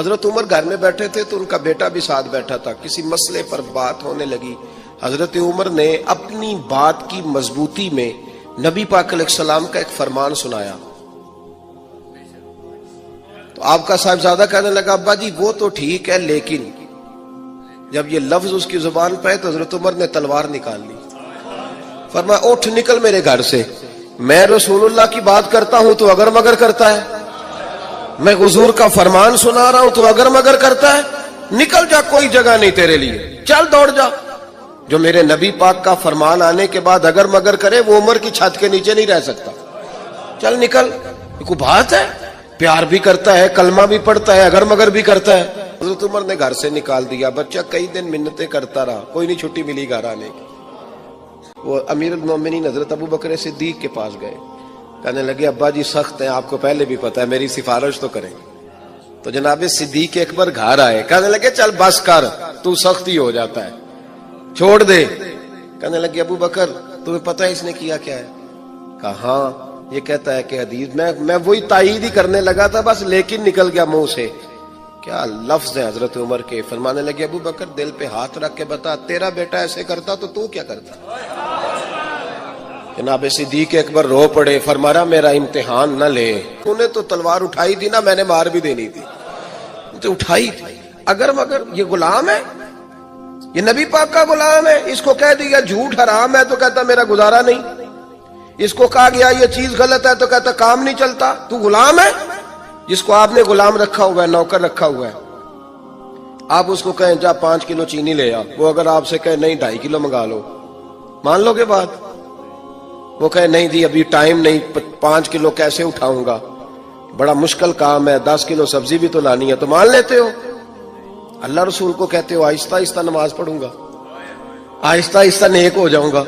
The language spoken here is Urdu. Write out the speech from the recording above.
حضرت عمر گھر میں بیٹھے تھے تو ان کا بیٹا بھی ساتھ بیٹھا تھا. کسی مسئلے پر بات ہونے لگی. حضرت عمر نے اپنی بات کی مضبوطی میں نبی پاک علیہ السلام کا ایک فرمان سنایا. تو آپ کا صاحبزادہ کہنے لگا ابا جی وہ تو ٹھیک ہے، لیکن جب یہ لفظ اس کی زبان پہ تو حضرت عمر نے تلوار نکال لی. فرمایا اٹھ نکل میرے گھر سے، میں رسول اللہ کی بات کرتا ہوں تو اگر مگر کرتا ہے، میں حضور کا فرمان سنا رہا ہوں تو اگر مگر کرتا ہے. نکل جا، کوئی جگہ نہیں تیرے لیے، چل دوڑ جا. جو میرے نبی پاک کا فرمان آنے کے بعد اگر مگر کرے وہ عمر کی چھت کے نیچے نہیں رہ سکتا. چل نکل. یہ کوئی بات ہے؟ پیار بھی کرتا ہے، کلمہ بھی پڑھتا ہے، اگر مگر بھی کرتا ہے. حضرت عمر نے گھر سے نکال دیا. بچہ کئی دن منتیں کرتا رہا، کوئی نہیں چھٹی ملی گھر آنے کی. وہ امیر المومنین حضرت ابو بکر صدیق کے پاس گئے. کہنے لگے ابا جی سخت ہیں، آپ کو پہلے بھی پتا ہے، میری سفارش تو کریں. تو جناب صدیق اکبر گھر آئے. کہنے لگے چل بس کر، تو سخت ہی ہو جاتا ہے، چھوڑ دے. کہنے لگے ابو بکر تمہیں پتہ ہے اس نے کیا کیا ہے؟ کہا ہاں، یہ کہتا ہے کہ حدیث میں وہی تائید ہی کرنے لگا تھا بس، لیکن نکل گیا منہ سے. کیا لفظ ہے حضرت عمر کے. فرمانے لگے ابو بکر دل پہ ہاتھ رکھ کے بتا، تیرا بیٹا ایسے کرتا تو کیا کرتا؟ جناب صدیق اکبر رو پڑے. فرمایا میرا امتحان نہ لے، تو نے تو تلوار اٹھائی تھی نا، میں نے مار بھی دینی تھی. تو اٹھائی تھی. اگر مگر یہ غلام ہے، یہ نبی پاک کا غلام ہے. اس کو کہہ دیا جھوٹ حرام ہے تو کہتا میرا گزارا نہیں. اس کو کہا گیا یہ چیز غلط ہے تو کہتا کام نہیں چلتا. تو غلام ہے جس کو آپ نے غلام رکھا ہوا ہے، نوکر رکھا ہوا ہے. آپ اس کو کہیں جا 5 کلو چینی لے آ، وہ اگر آپ سے کہے نہیں 2.5 کلو منگا لو، مان لو گے بات؟ وہ کہے نہیں جی ابھی ٹائم نہیں، 5 کلو کیسے اٹھاؤں گا، بڑا مشکل کام ہے، 10 کلو سبزی بھی تو لانی ہے، تو مان لیتے ہو. اللہ رسول کو کہتے ہو آہستہ آہستہ نماز پڑھوں گا، آہستہ آہستہ نیک ہو جاؤں گا.